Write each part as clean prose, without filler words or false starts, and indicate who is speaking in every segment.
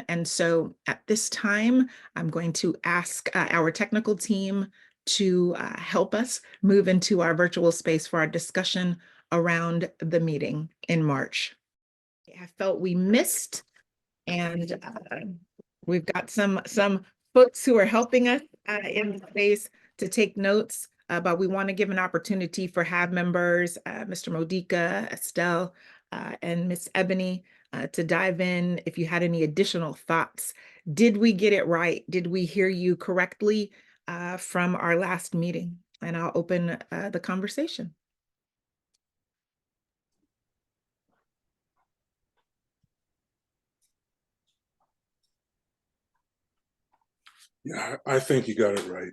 Speaker 1: And so at this time, I'm going to ask our technical team to help us move into our virtual space for our discussion around the meeting in March. I felt we missed, and we've got some folks who are helping us in the space to take notes, but we want to give an opportunity for HAAB members, Mr. Modica, Estelle, and Miss Ebony, to dive in if you had any additional thoughts. Did we get it right? Did we hear you correctly from our last meeting? And I'll open the conversation.
Speaker 2: Yeah, I think you got it right.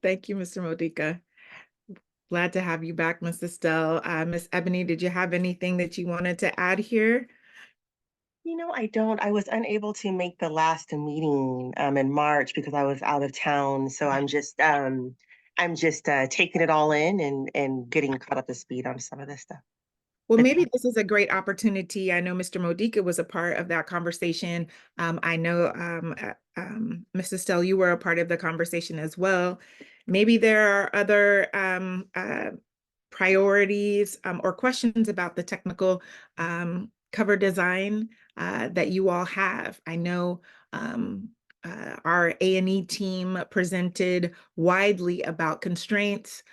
Speaker 1: Thank you, Mr. Modica. Glad to have you back, Ms. Estelle. Miss Ebony, did you have anything that you wanted to add here?
Speaker 3: I don't. I was unable to make the last meeting in March because I was out of town. So I'm just taking it all in and getting caught up to speed on some of this stuff.
Speaker 1: Well,
Speaker 3: But
Speaker 1: maybe this is a great opportunity. I know Mr. Modica was a part of that conversation. I know, Mrs. Estelle, you were a part of the conversation as well. Maybe there are other priorities or questions about the technical cover design that you all have. I know our A&E team presented widely about constraints,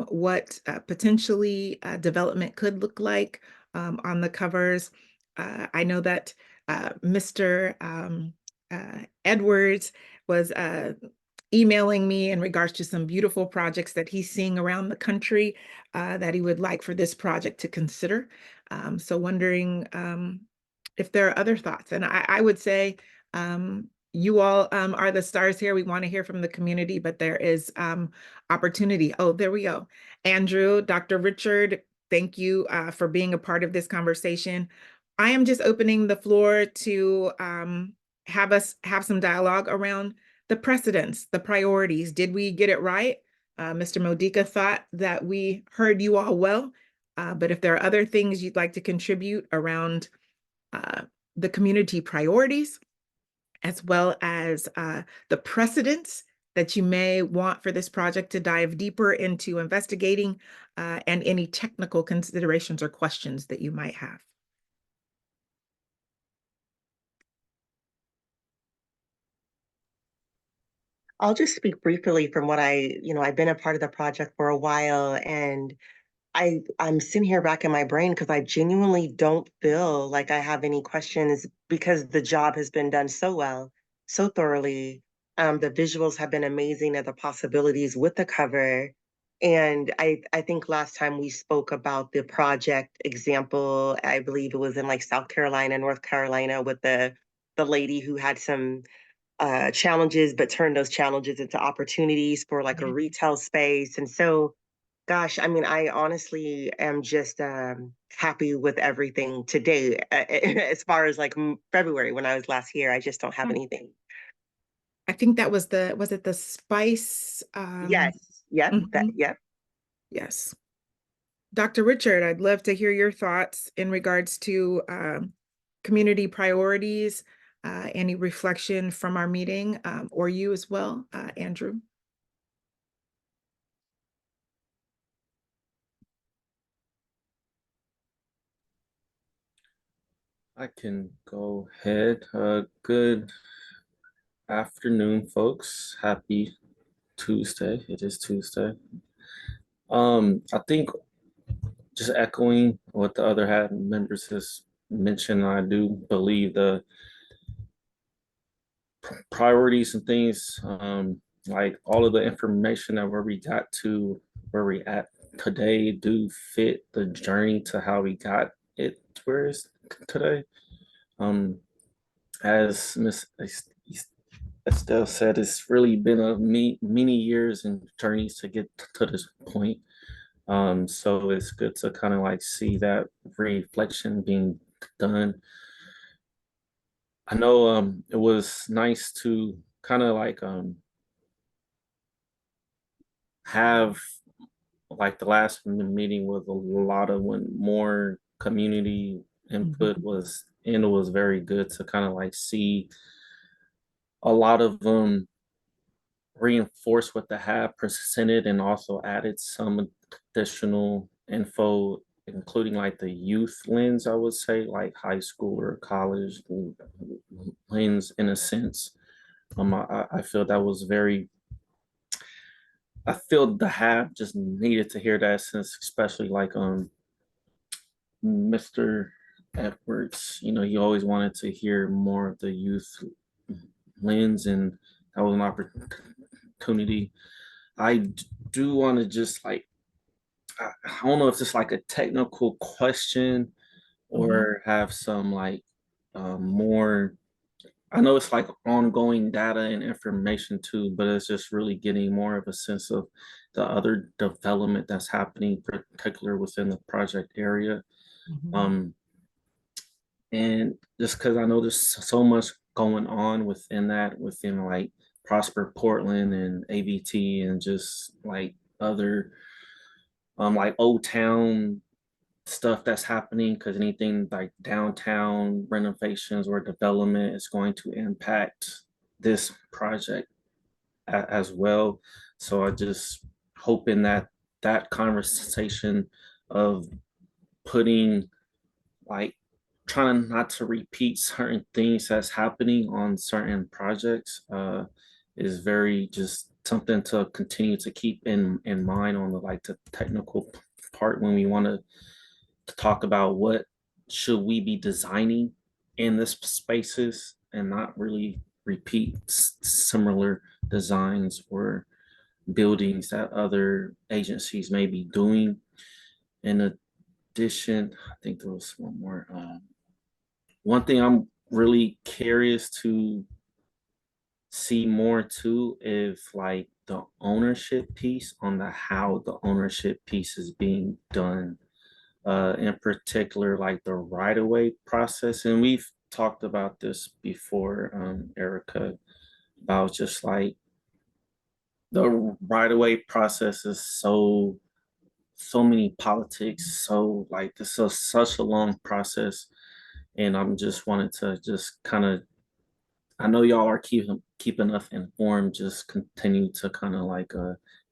Speaker 1: what potentially development could look like on the covers. I know that Mr. Edwards was emailing me in regards to some beautiful projects that he's seeing around the country that he would like for this project to consider. So wondering if there are other thoughts. And I would say you all are the stars here. We want to hear from the community, but there is opportunity. Oh, there we go. Andrew, Dr. Richard, thank you for being a part of this conversation. I am just opening the floor to have us have some dialogue around the precedents, the priorities. Did we get it right? Mr. Modica thought that we heard you all well, but if there are other things you'd like to contribute around the community priorities, as well as the precedents that you may want for this project to dive deeper into investigating, and any technical considerations or questions that you might have.
Speaker 3: I'll just speak briefly from what I've been a part of the project for a while, and I'm sitting here back in my brain because I genuinely don't feel like I have any questions because the job has been done so well, so thoroughly. The visuals have been amazing and the possibilities with the cover. And I think last time we spoke about the project example, I believe it was in like South Carolina, North Carolina, with the lady who had some challenges, but turned those challenges into opportunities for like a retail space. And so gosh, I mean, I honestly am just happy with everything today. As far as like February when I was last here, I just don't have anything.
Speaker 1: I think that was was it the spice?
Speaker 3: Yes, yep,
Speaker 1: Mhm.
Speaker 3: yep.
Speaker 1: Yes. Dr. Richard, I'd love to hear your thoughts in regards to community priorities, any reflection from our meeting, or you as well, Andrew.
Speaker 4: I can go ahead. Good afternoon, folks. Happy Tuesday. It is Tuesday. I think just echoing what the other HAAB members has mentioned, I do believe the priorities and things, like all of the information that where we got to where we at today do fit the journey to how we got it to where it's today. As Miss Estelle said, it's really been a many years and journeys to get to this point. So it's good to kind of like see that reflection being done. I know it was nice to kind of like have like the last meeting with a lot of when more community input was and it was very good to kind of like see a lot of reinforce what the HAAB presented and also added some additional info, including like the youth lens, I would say, like high school or college lens in a sense. I feel that was very, I feel the HAAB just needed to hear that since especially like Mr. Edwards, you know, he always wanted to hear more of the youth lens, and that was an opportunity. I do want to just like, I don't know if it's like a technical question or have some like more. I know it's like ongoing data and information too, but it's just really getting more of a sense of the other development that's happening, particular within the project area. Um, and just because I know there's so much going on within that, within like Prosper Portland and AVT and just like Old Town stuff that's happening, because anything like downtown renovations or development is going to impact this project as well. So I just hoping that that conversation of putting like trying not to repeat certain things that's happening on certain projects is very just something to continue to keep in mind on the like the technical part when we want to talk about what should we be designing in this spaces and not really repeat similar designs or buildings that other agencies may be doing. In addition, I think there was one more. One thing I'm really curious to see more too is like the ownership piece on the how the ownership piece is being done. In particular, like the right-of-way process. And we've talked about this before, Erica, about just like the right-of-way process is so many politics. So like this is such a long process. And I'm just wanted to just kind of, I know y'all are keeping us informed, just continue to kind of like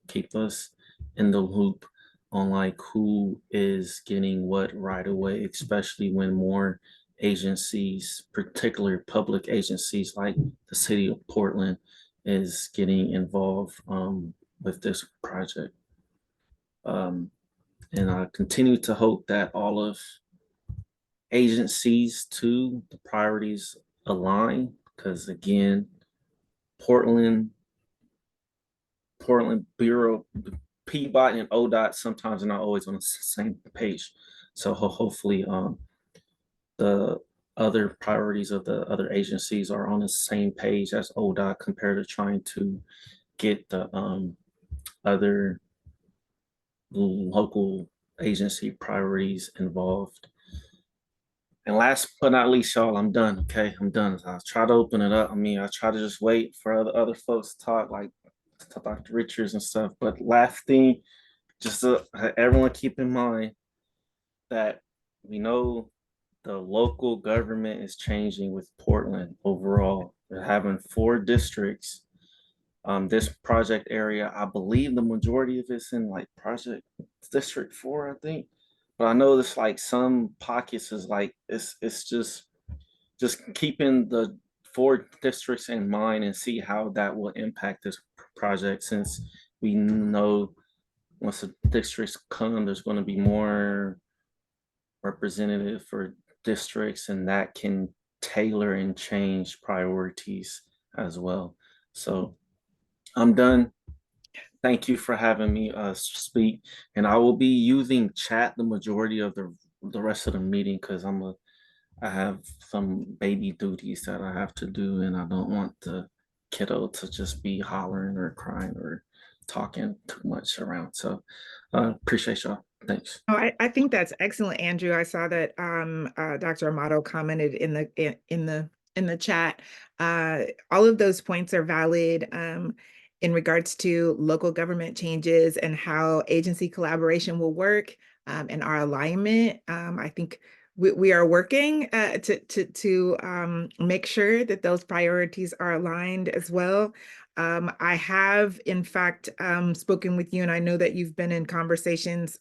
Speaker 4: keep us in the loop on like who is getting what right away, especially when more agencies, particularly public agencies like the city of Portland, is getting involved with this project. And I continue to hope that all of agencies too, the priorities align, because again, Portland, Portland Bureau, PBOT and ODOT sometimes are not always on the same page. So hopefully the other priorities of the other agencies are on the same page as ODOT compared to trying to get the other local agency priorities involved. And last but not least, y'all, I'm done. Okay, I'm done. I try to open it up. I mean, I try to just wait for other folks to talk, like to Dr. Richards and stuff. But last thing, just to everyone keep in mind that we know the local government is changing with Portland overall. They're having 4 districts. This project area, I believe the majority of it's in like project District 4, I think. But I know this like some pockets is like it's just keeping the 4 districts in mind and see how that will impact this project, since we know once the districts come, there's going to be more representative for districts, and that can tailor and change priorities as well. So I'm done. Thank you for having me speak, and I will be using chat the majority of the rest of the meeting because I have some baby duties that I have to do, and I don't want the kiddo to just be hollering or crying or talking too much around. So appreciate y'all. Thanks.
Speaker 1: Oh, I think that's excellent, Andrew. I saw that Dr. Amato commented in the chat. All of those points are valid in regards to local government changes and how agency collaboration will work and our alignment. I think we are working to make sure that those priorities are aligned as well. I have, in fact, spoken with you, and I know that you've been in conversations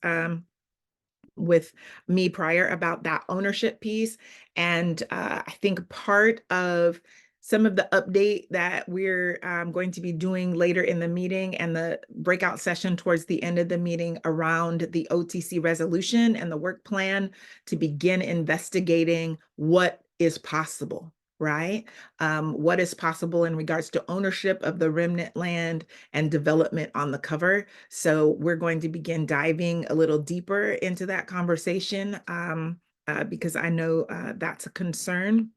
Speaker 1: with me prior about that ownership piece. And I think part of some of the update that we're going to be doing later in the meeting and the breakout session towards the end of the meeting around the OTC resolution and the work plan to begin investigating what is possible, right? What is possible in regards to ownership of the remnant land and development on the cover. So we're going to begin diving a little deeper into that conversation because I know that's a concern.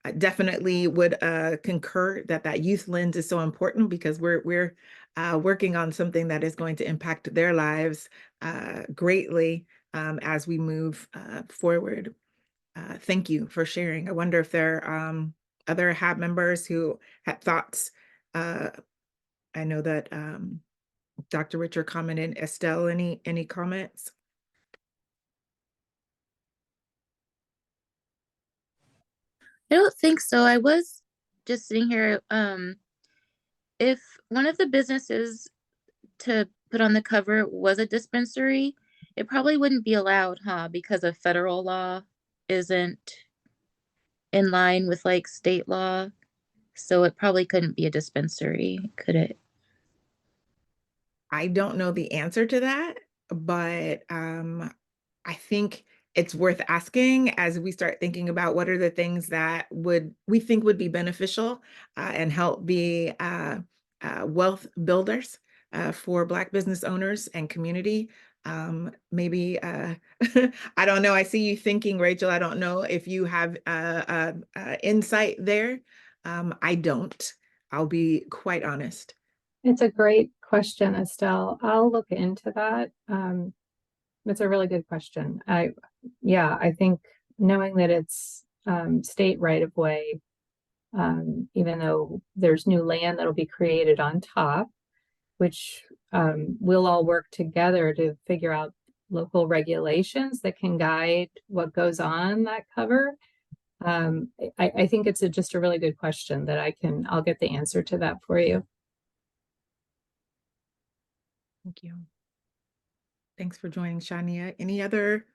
Speaker 1: I definitely would concur that that youth lens is so important because we're working on something that is going to impact their lives greatly as we move forward. Thank you for sharing. I wonder if there are other HAAB members who had thoughts. I know that Dr. Richard commented. Estelle, any comments?
Speaker 2: I don't think so. I was just sitting here. If one of the businesses to put on the cover was a dispensary, it probably wouldn't be allowed, huh? Because of federal law isn't in line with like state law. So it probably couldn't be a dispensary, could it?
Speaker 1: I don't know the answer to that, but I think it's worth asking as we start thinking about what are the things that we think would be beneficial and help be wealth builders for Black business owners and community. Maybe I don't know. I see you thinking, Rachel. I don't know if you have insight there. I don't. I'll be quite honest.
Speaker 5: It's a great question, Estelle. I'll look into that. It's a really good question. I think knowing that it's state right of way, even though there's new land that'll be created on top, which we'll all work together to figure out local regulations that can guide what goes on that cover. I think it's just a really good question that I'll get the answer to that for you.
Speaker 1: Thank you. Thanks for joining, Shania. Any other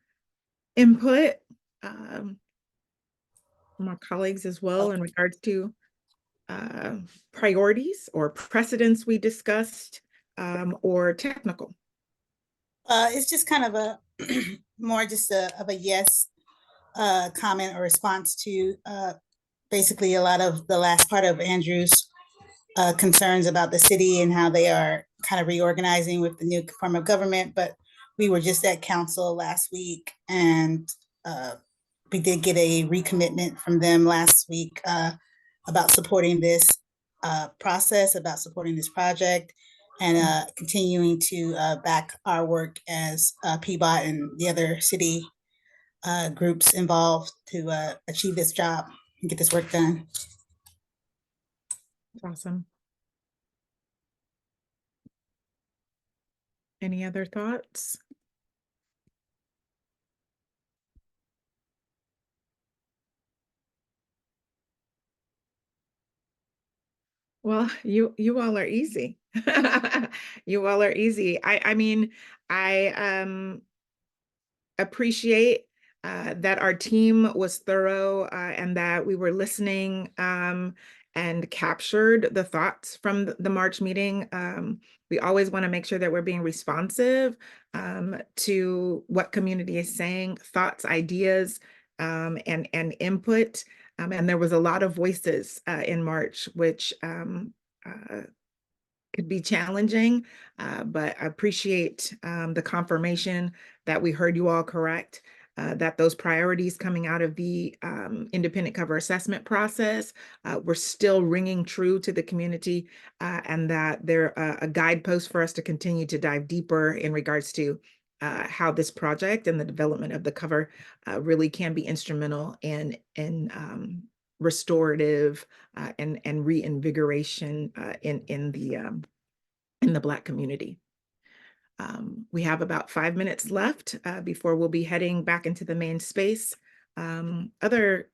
Speaker 1: input from our colleagues as well in regards to priorities or precedents we discussed or technical?
Speaker 6: It's just kind of a more just of a yes comment or response to basically a lot of the last part of Andrew's concerns about the city and how they are kind of reorganizing with the new form of government. But we were just at council last week and we did get a recommitment from them last week about supporting this process, about supporting this project and continuing to back our work as PBOT and the other city groups involved to achieve this job and get this work done.
Speaker 1: Awesome. Any other thoughts? Well, you all are easy. You all are easy. I mean, I appreciate that our team was thorough and that we were listening and captured the thoughts from the March meeting. We always want to make sure that we're being responsive to what community is saying, thoughts, ideas, and input. And there was a lot of voices in March, which could be challenging, but I appreciate the confirmation that we heard you all correct, that those priorities coming out of the independent cover assessment process were still ringing true to the community, and that they're a guidepost for us to continue to dive deeper in regards to how this project and the development of the cover really can be instrumental in restorative and reinvigoration in the Black community. We have about 5 minutes left before we'll be heading back into the main space. Other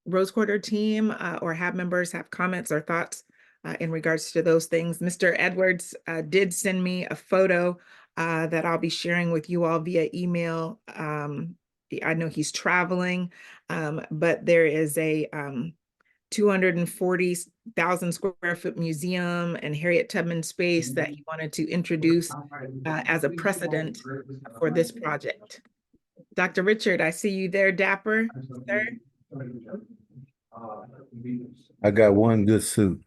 Speaker 1: Rose Quarter team or HAAB members have comments or thoughts in regards to those things. Mr. Edwards did send me a photo that I'll be sharing with you all via email. I know he's traveling, but there is a 240,000 square foot museum and Harriet Tubman space that he wanted to introduce as a precedent for this project. Dr. Richard, I see you there, Dapper, sir.
Speaker 7: I got one good suit.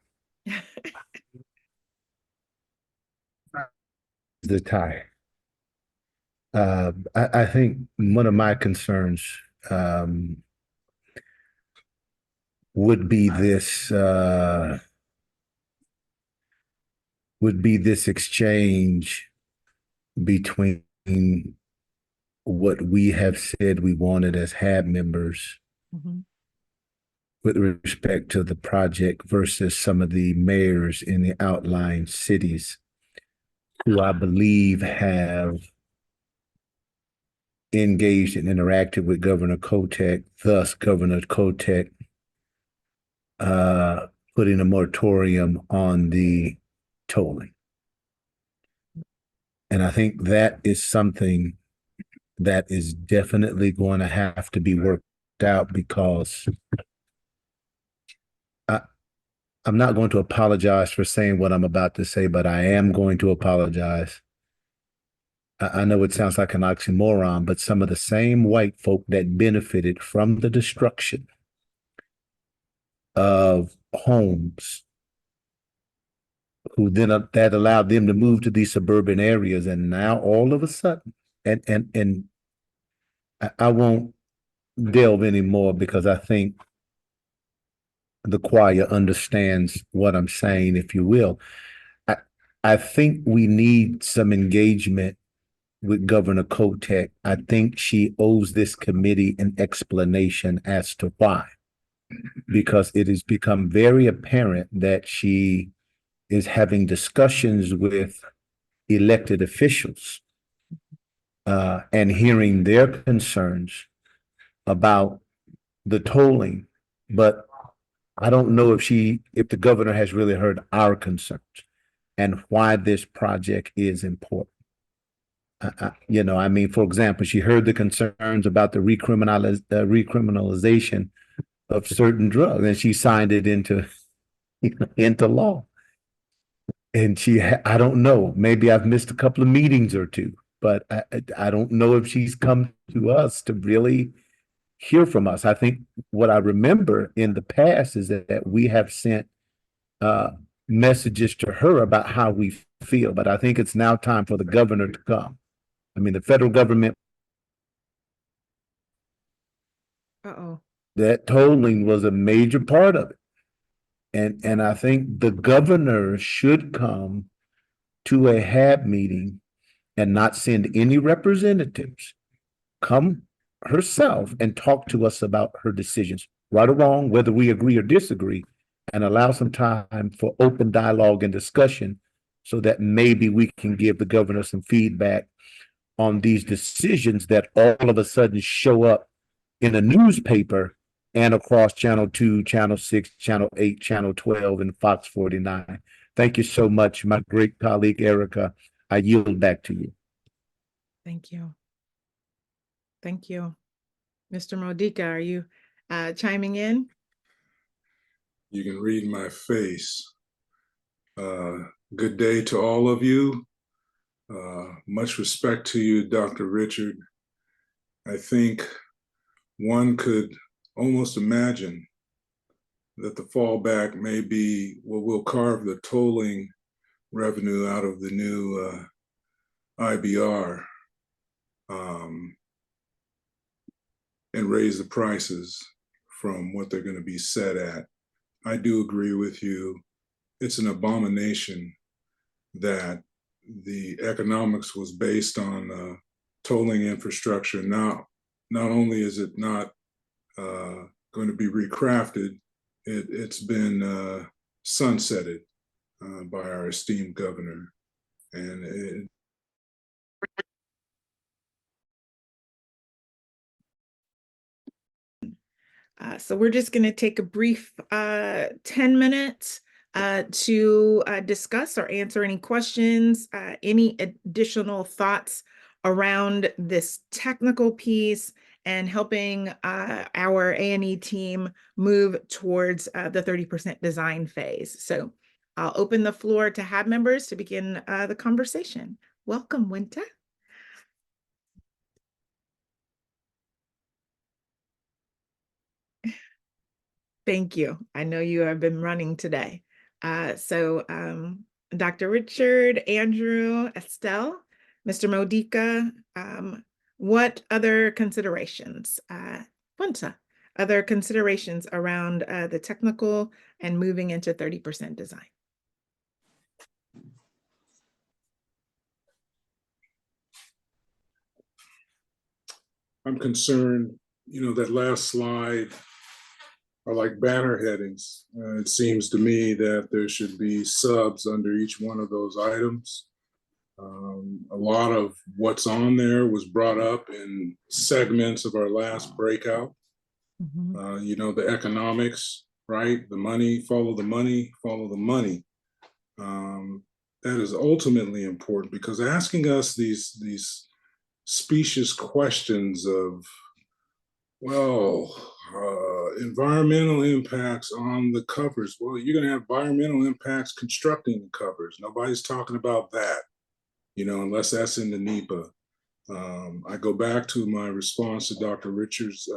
Speaker 7: The tie. I think one of my concerns would be this exchange between what we have said we wanted as HAAB members with respect to the project versus some of the mayors in the outlying cities who I believe have engaged and interacted with Governor Kotek, thus Governor Kotek putting a moratorium on the tolling. And I think that is something that is definitely going to have to be worked out, because I'm not going to apologize for saying what I'm about to say, but I am going to apologize. I know it sounds like an oxymoron, but some of the same white folk that benefited from the destruction of homes, who then that allowed them to move to these suburban areas, and now all of a sudden, and I won't delve anymore because I think the choir understands what I'm saying, if you will. I think we need some engagement with Governor Kotek. I think she owes this committee an explanation as to why, because it has become very apparent that she is having discussions with elected officials and hearing their concerns about the tolling, but I don't know if the governor has really heard our concerns and why this project is important. I mean, for example, she heard the concerns about the recriminalization of certain drugs, and she signed it into law. And I don't know, maybe I've missed a couple of meetings or two, but I don't know if she's come to us to really hear from us. I think what I remember in the past is that we have sent messages to her about how we feel, but I think it's now time for the governor to come. I mean, the federal government, that tolling was a major part of it. And I think the governor should come to a HAAB meeting and not send any representatives. Come herself and talk to us about her decisions, right or wrong, whether we agree or disagree, and allow some time for open dialogue and discussion so that maybe we can give the governor some feedback on these decisions that all of a sudden show up in a newspaper and across Channel 2, Channel 6, Channel 8, Channel 12, and Fox 49. Thank you so much, my great colleague, Erica. I yield back to you.
Speaker 1: Thank you. Thank you. Mr. Modica, are you chiming in?
Speaker 8: You can read my face. Good day to all of you. Much respect to you, Dr. Richard. I think one could almost imagine that the fallback may be, well, we'll carve the tolling revenue out of the new IBR and raise the prices from what they're going to be set at. I do agree with you. It's an abomination that the economics was based on tolling infrastructure. Now, not only is it not going to be recrafted, it's been sunsetted by our esteemed governor. And
Speaker 1: So we're just going to take a brief 10 minutes to discuss or answer any questions, any additional thoughts around this technical piece and helping our A&E team move towards the 30% design phase. So I'll open the floor to HAAB members to begin the conversation. Welcome, Winter. Thank you. I know you have been running today. Dr. Richard, Andrew, Estelle, Mr. Modica, what other considerations, Punta, other considerations around the technical and moving into 30% design?
Speaker 8: I'm concerned, that last slide are like banner headings. It seems to me that there should be subs under each one of those items. A lot of what's on there was brought up in segments of our last breakout. The economics, right? The money, follow the money, follow the money. That is ultimately important because asking us these specious questions of, environmental impacts on the covers. Well, you're going to have environmental impacts constructing the covers. Nobody's talking about that, unless that's in the NEPA. I go back to my response to Dr. Richards'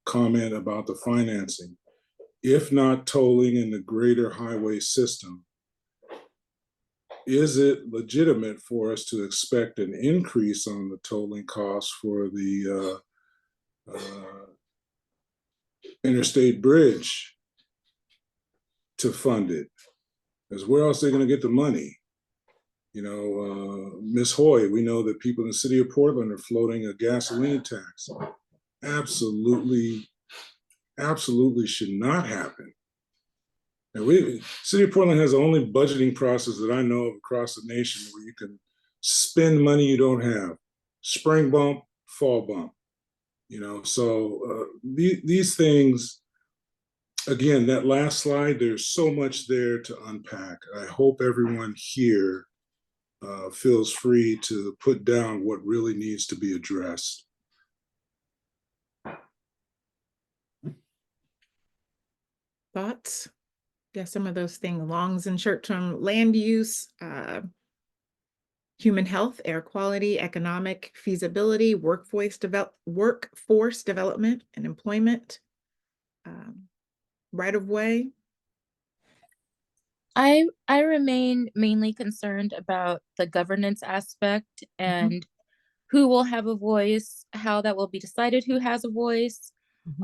Speaker 8: comment about the financing. If not tolling in the greater highway system, is it legitimate for us to expect an increase on the tolling costs for the interstate bridge to fund it? Because where else are they going to get the money? Ms. Hoy, we know that people in the city of Portland are floating a gasoline tax. Absolutely should not happen. And city of Portland has the only budgeting process that I know of across the nation where you can spend money you don't have. Spring bump, fall bump. These things, again, that last slide, there's so much there to unpack. I hope everyone here feels free to put down what really needs to be addressed.
Speaker 1: Thoughts? Yeah, some of those things, longs and short-term land use, human health, air quality, economic feasibility, workforce development and employment, right of way.
Speaker 2: I remain mainly concerned about the governance aspect and who will have a voice, how that will be decided, who has a voice,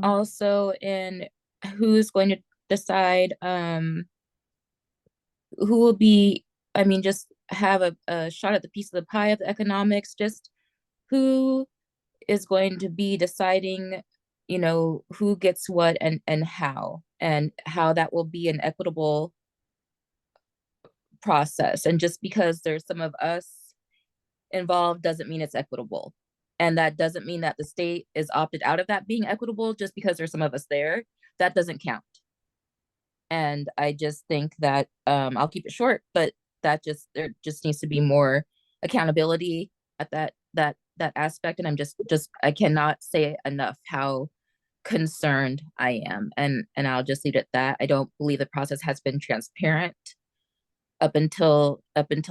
Speaker 2: also in who's going to decide who will be, just have a shot at the piece of the pie of the economics, just who is going to be deciding, who gets what and how that will be an equitable process. And just because there's some of us involved doesn't mean it's equitable. And that doesn't mean that the state is opted out of that being equitable just because there's some of us there. That doesn't count. And I just think that I'll keep it short, but there just needs to be more accountability at that aspect. And I cannot say enough how concerned I am. And I'll just leave it at that. I don't believe the process has been transparent up until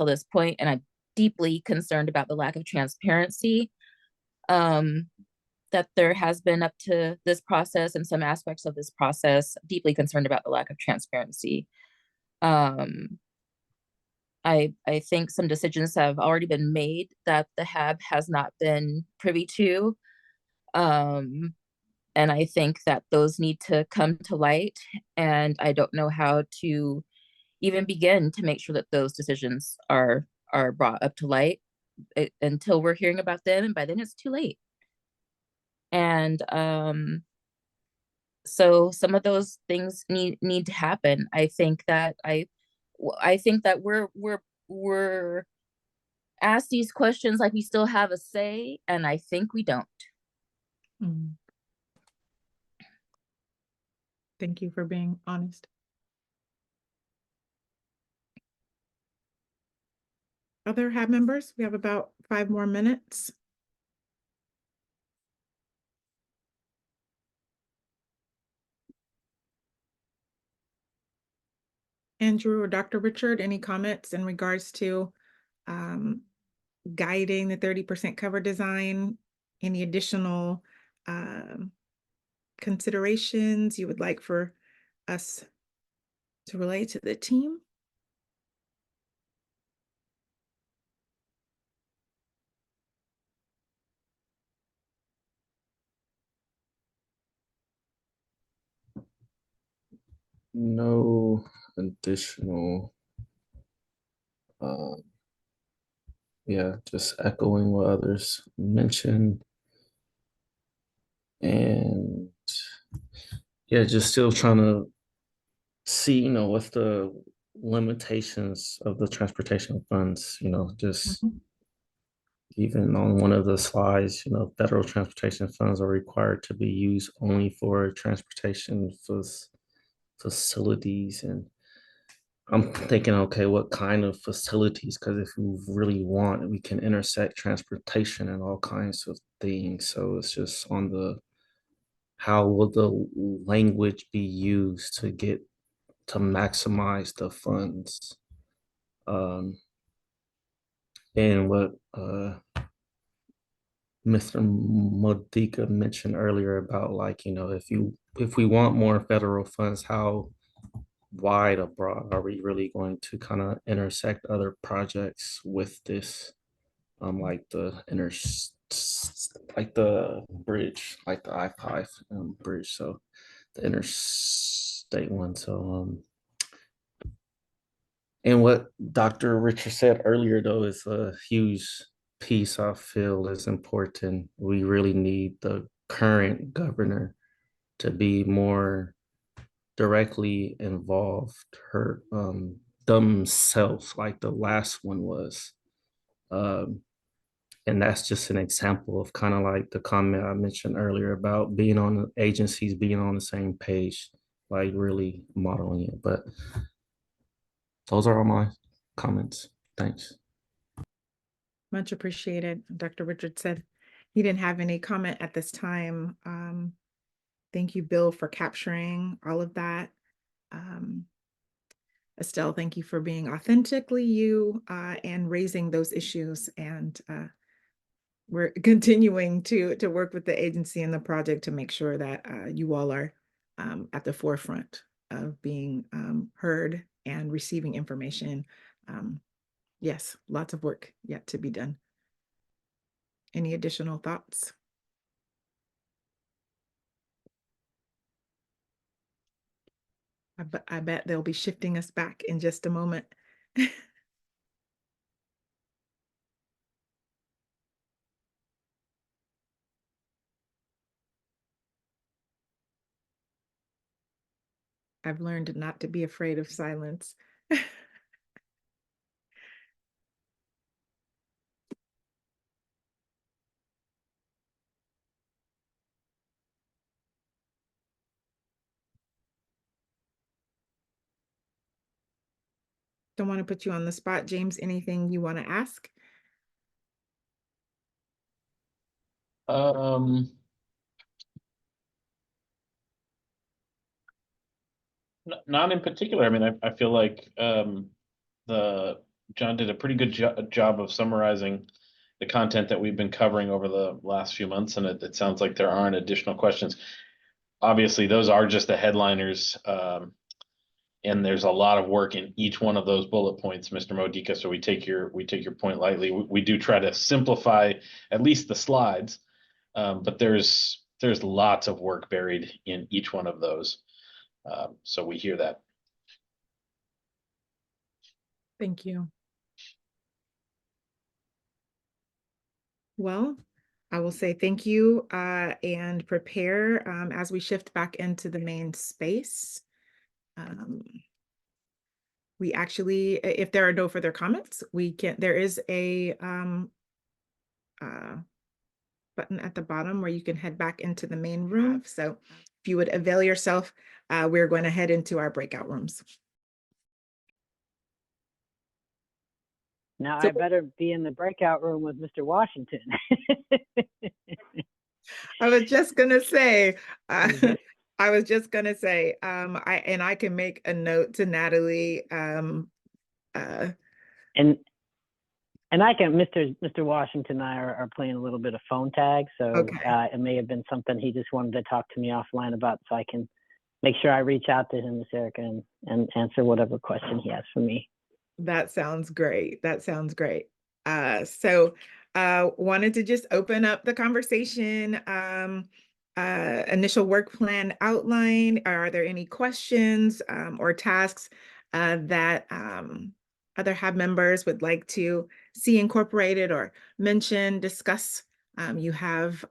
Speaker 2: this point, and I'm deeply concerned about the lack of transparency that there has been up to this process and some aspects of this process. Deeply concerned about the lack of transparency. I think some decisions have already been made that the HAAB has not been privy to. And I think that those need to come to light, and I don't know how to even begin to make sure that those decisions are brought up to light until we're hearing about them, and by then it's too late. And so some of those things need to happen. I think that we're asked these questions like we still have a say, and I think we don't.
Speaker 1: Thank you for being honest. Other HAAB members, we have about 5 more minutes. Andrew or Dr. Richard, any comments in regards to guiding the 30% cover design? Any additional considerations you would like for us to relay to the team?
Speaker 4: No additional, yeah, just echoing what others mentioned. And yeah, just still trying to see, what's the limitations of the transportation funds, just even on one of the slides, federal transportation funds are required to be used only for transportation facilities. And I'm thinking, okay, what kind of facilities? Because if we really want, we can intersect transportation and all kinds of things. So it's just on the how will the language be used to maximize the funds? And what Mr. Modica mentioned earlier about, like, if we want more federal funds, how wide abroad are we really going to kind of intersect other projects with this, like like the bridge, like the I-5 bridge, so the interstate one. So and what Dr. Richard said earlier, though, is a huge piece I feel is important. We really need the current governor to be more directly involved, her themselves, like the last one was. And that's just an example of kind of like the comment I mentioned earlier about being on the agencies, being on the same page, like really modeling it. But those are all my comments. Thanks.
Speaker 1: Much appreciated. Dr. Richard said he didn't have any comment at this time. Thank you, Bill, for capturing all of that. Estelle, thank you for being authentically you and raising those issues. And we're continuing to work with the agency and the project to make sure that you all are at the forefront of being heard and receiving information. Yes, lots of work yet to be done. Any additional thoughts? I bet they'll be shifting us back in just a moment. I've learned not to be afraid of silence. Don't want to put you on the spot. James, anything you want to ask?
Speaker 9: Not in particular. I mean, I feel like the John did a pretty good job of summarizing the content that we've been covering over the last few months, and it sounds like there aren't additional questions. Obviously, those are just the headliners, and there's a lot of work in each one of those bullet points, Mr. Modica. So we take your point lightly. We do try to simplify at least the slides, but there's lots of work buried in each one of those. So we hear that.
Speaker 1: Thank you. Well, I will say thank you and prepare as we shift back into the main space. We actually, if there are no further comments, there is a button at the bottom where you can head back into the main room. So if you would avail yourself we're going to head into our breakout rooms.
Speaker 10: Now
Speaker 1: So-
Speaker 10: I better be in the breakout room with Mr. Washington.
Speaker 1: I was just gonna say, I was just gonna say, I can make a note to Natalie.
Speaker 10: and I can, Mr. Washington and I are playing a little bit of phone tag, so
Speaker 1: Okay.
Speaker 10: it may have been something he just wanted to talk to me offline about, so I can make sure I reach out to him, Miss Erica, and answer whatever question he has for me.
Speaker 1: That sounds great. That sounds great. Wanted to just open up the conversation. Initial work plan outline. Are there any questions or tasks that other HAB members would like to see incorporated or mention, discuss? You have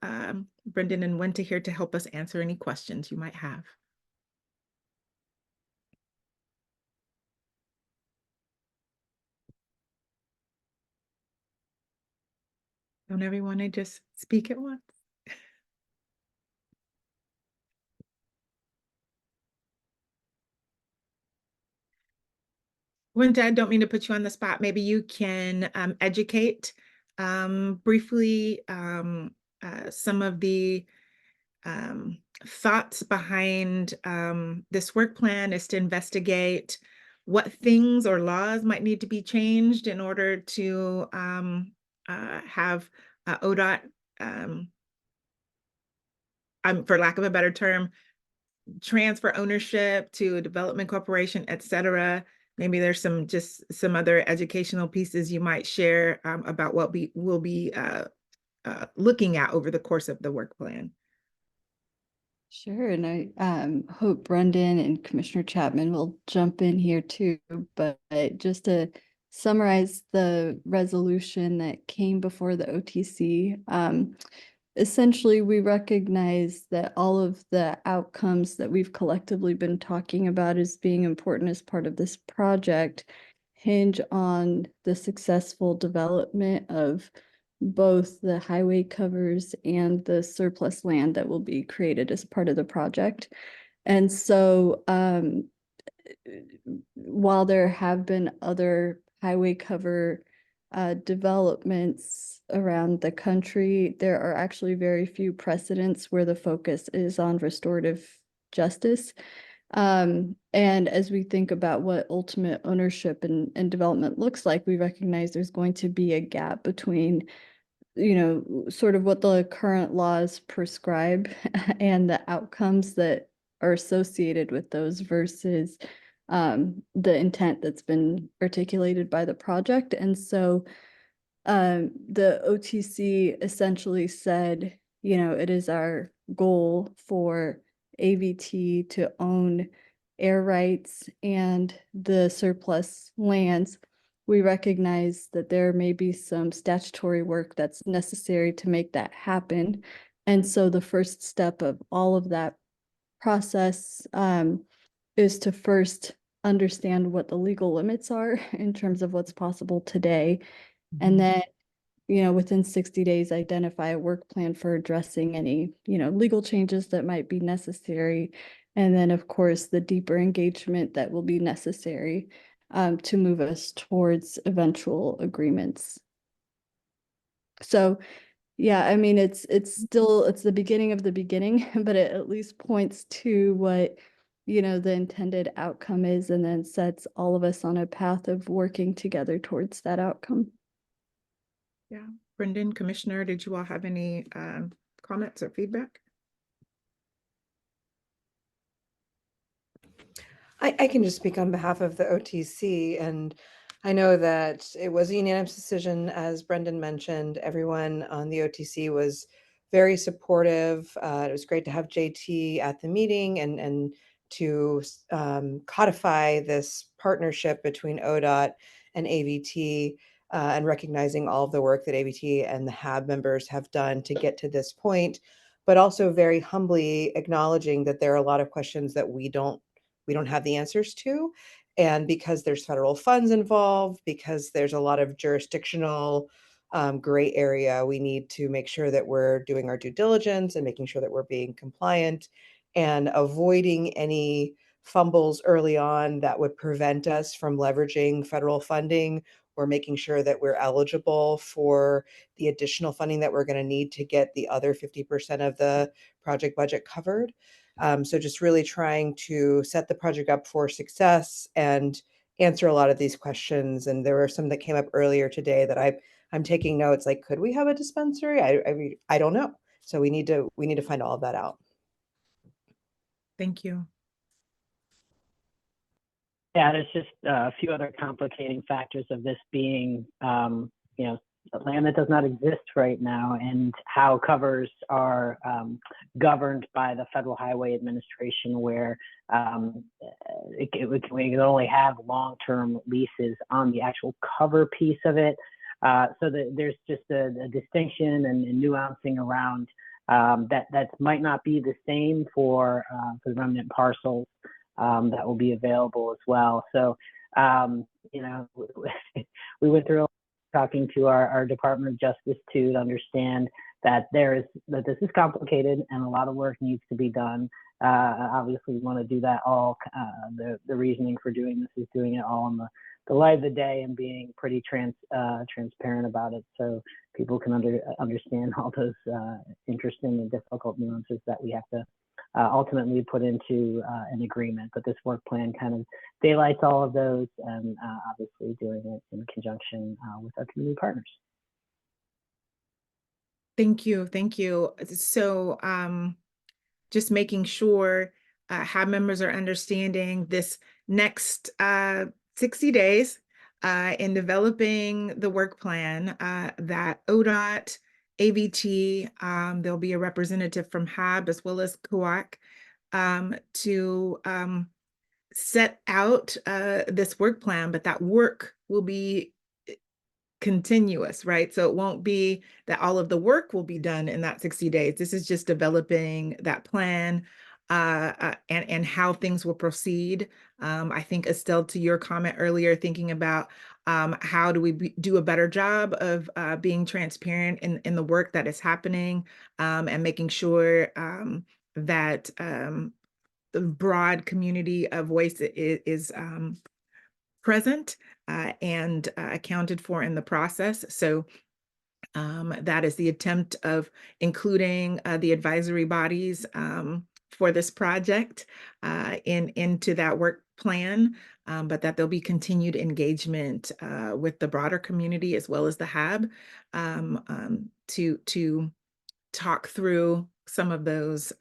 Speaker 1: Brendan and Wenta here to help us answer any questions you might have. Don't everyone to just speak at once? Wenta, I don't mean to put you on the spot. Maybe you can educate briefly some of the thoughts behind this work plan is to investigate what things or laws might need to be changed in order to have ODOT, for lack of a better term, transfer ownership to a development corporation, et cetera. Maybe there's some other educational pieces you might share about what we'll be looking at over the course of the work plan.
Speaker 11: Sure, and I hope Brendan and Commissioner Chapman will jump in here too, but just to summarize the resolution that came before the OTC, essentially we recognize that all of the outcomes that we've collectively been talking about as being important as part of this project hinge on the successful development of both the highway covers and the surplus land that will be created as part of the project. And so while there have been other highway cover developments around the country, there are actually very few precedents where the focus is on restorative justice. And as we think about what ultimate ownership and development looks like, we recognize there's going to be a gap between, you know, sort of what the current laws prescribe and the outcomes that are associated with those versus the intent that's been articulated by the project. And so the OTC essentially said, you know, it is our goal for AVT to own air rights and the surplus lands. We recognize that there may be some statutory work that's necessary to make that happen. And so the first step of all of that process is to first understand what the legal limits are in terms of what's possible today. And then, you know, within 60 days, identify a work plan for addressing any, you know, legal changes that might be necessary. And then, of course, the deeper engagement that will be necessary to move us towards eventual agreements. So, yeah, I mean, it's the beginning of the beginning, but it at least points to what, you know, the intended outcome is, and then sets all of us on a path of working together towards that outcome.
Speaker 1: Yeah, Brendan, Commissioner, did you all have any comments or feedback?
Speaker 12: I can just speak on behalf of the OTC, and I know that it was a unanimous decision, as Brendan mentioned. Everyone on the OTC was very supportive. It was great to have JT at the meeting and to codify this partnership between ODOT and AVT, and recognizing all of the work that AVT and the HAAB members have done to get to this point, but also very humbly acknowledging that there are a lot of questions that we don't have the answers to. And because there's federal funds involved, because there's a lot of jurisdictional gray area, we need to make sure that we're doing our due diligence and making sure that we're being compliant. and avoiding any fumbles early on that would prevent us from leveraging federal funding or making sure that we're eligible for the additional funding that we're going to need to get the other 50% of the project budget covered. So just really trying to set the project up for success and answer a lot of these questions. And there were some that came up earlier today that I'm taking notes, like, could we have a dispensary? I mean, I don't know. So we need to find all of that out.
Speaker 1: Thank you.
Speaker 10: Yeah, there's just a few other complicating factors of this being, you know, land that does not exist right now, and how covers are governed by the Federal Highway Administration, where we can only have long-term leases on the actual cover piece of it. So there's just a distinction and nuancing around that might not be the same for the remnant parcels that will be available as well. So, you know, we went through talking to our Department of Justice to understand that this is complicated and a lot of work needs to be done. Obviously, we want to do that all. The reasoning for doing this is doing it all in the light of the day and being pretty transparent about it, so people can understand all those interesting and difficult nuances that we have to ultimately put into an agreement. But this work plan kind of daylights all of those, and obviously doing it in conjunction with our community partners.
Speaker 1: Thank you. Thank you. So just making sure HAAB members are understanding this next 60 days in developing the work plan that ODOT, AVT, there'll be a representative from HAAB as well as COAC to set out this work plan, but that work will be continuous, right? So it won't be that all of the work will be done in that 60 days. This is just developing that plan and how things will proceed. I think, Estelle, to your comment earlier, thinking about how do we do a better job of being transparent in the work that is happening and making sure that the broad community of voice is present and accounted for in the process. So that is the attempt of including the advisory bodies for this project into that work plan, but that there'll be continued engagement with the broader community as well as the HAAB to talk through some of those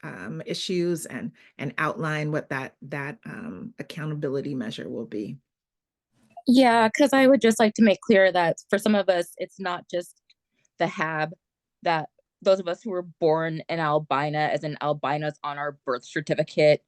Speaker 1: issues and outline what that accountability measure will be.
Speaker 2: Yeah, because I would just like to make clear that for some of us, it's not just the HAAB, that those of us who were born in Albina, as in albinos on our birth certificate,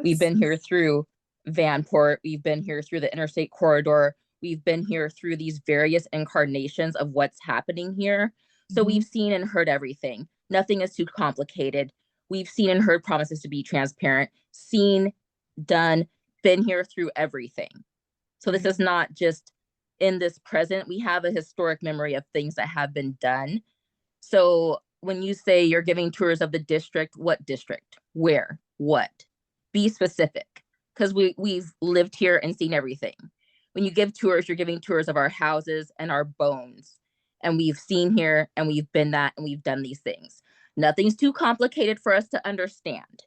Speaker 2: we've been here through Vanport, we've been here through the interstate corridor, we've been here through these various incarnations of what's happening here. So we've seen and heard everything. Nothing is too complicated. We've seen and heard promises to be transparent, seen, done, been here through everything. So this is not just in this present. We have a historic memory of things that have been done. So when you say you're giving tours of the district, what district? Where? What? Be specific, because we've lived here and seen everything. When you give tours, you're giving tours of our houses and our bones. And we've seen here and we've been that and we've done these things. Nothing's too complicated for us to understand.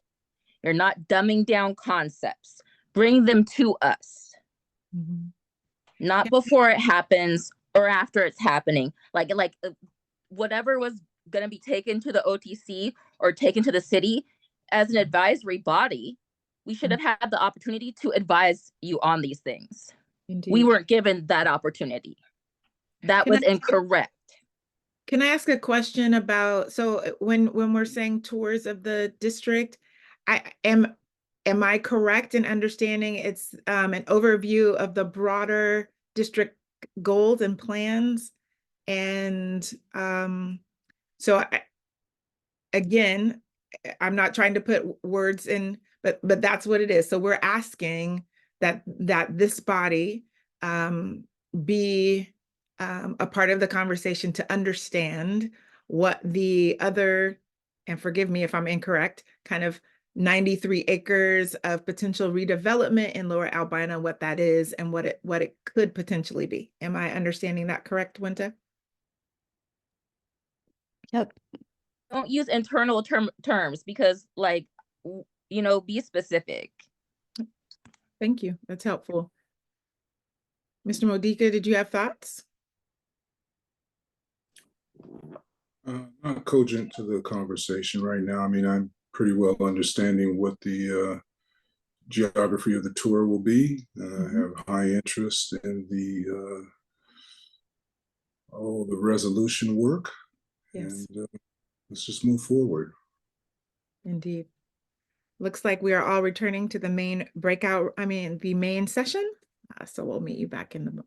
Speaker 2: You're not dumbing down concepts. Bring them to us. Not before it happens or after it's happening. Like whatever was going to be taken to the OTC or taken to the city as an advisory body, we should have had the opportunity to advise you on these things.
Speaker 1: Indeed.
Speaker 2: We weren't given that opportunity. That was incorrect.
Speaker 1: Can I ask a question about, so when we're saying tours of the district, am I correct in understanding it's an overview of the broader district goals and plans? And so again, I'm not trying to put words in, but that's what it is. So we're asking that this body be a part of the conversation to understand what the other, and forgive me if I'm incorrect, kind of 93 acres of potential redevelopment in Lower Albina, what that is and what it could potentially be. Am I understanding that correct, Wynta?
Speaker 11: Yep.
Speaker 13: Don't use internal terms because, like, you know, be specific.
Speaker 1: Thank you. That's helpful. Mr. Modica, did you have thoughts?
Speaker 8: Not cogent to the conversation right now. I mean, I'm pretty well understanding what the geography of the tour will be. I have high interest in the resolution work,
Speaker 1: Yes,
Speaker 8: and let's just move forward.
Speaker 1: indeed. Looks like we are all returning to the main breakout, the main session. So we'll meet you back in the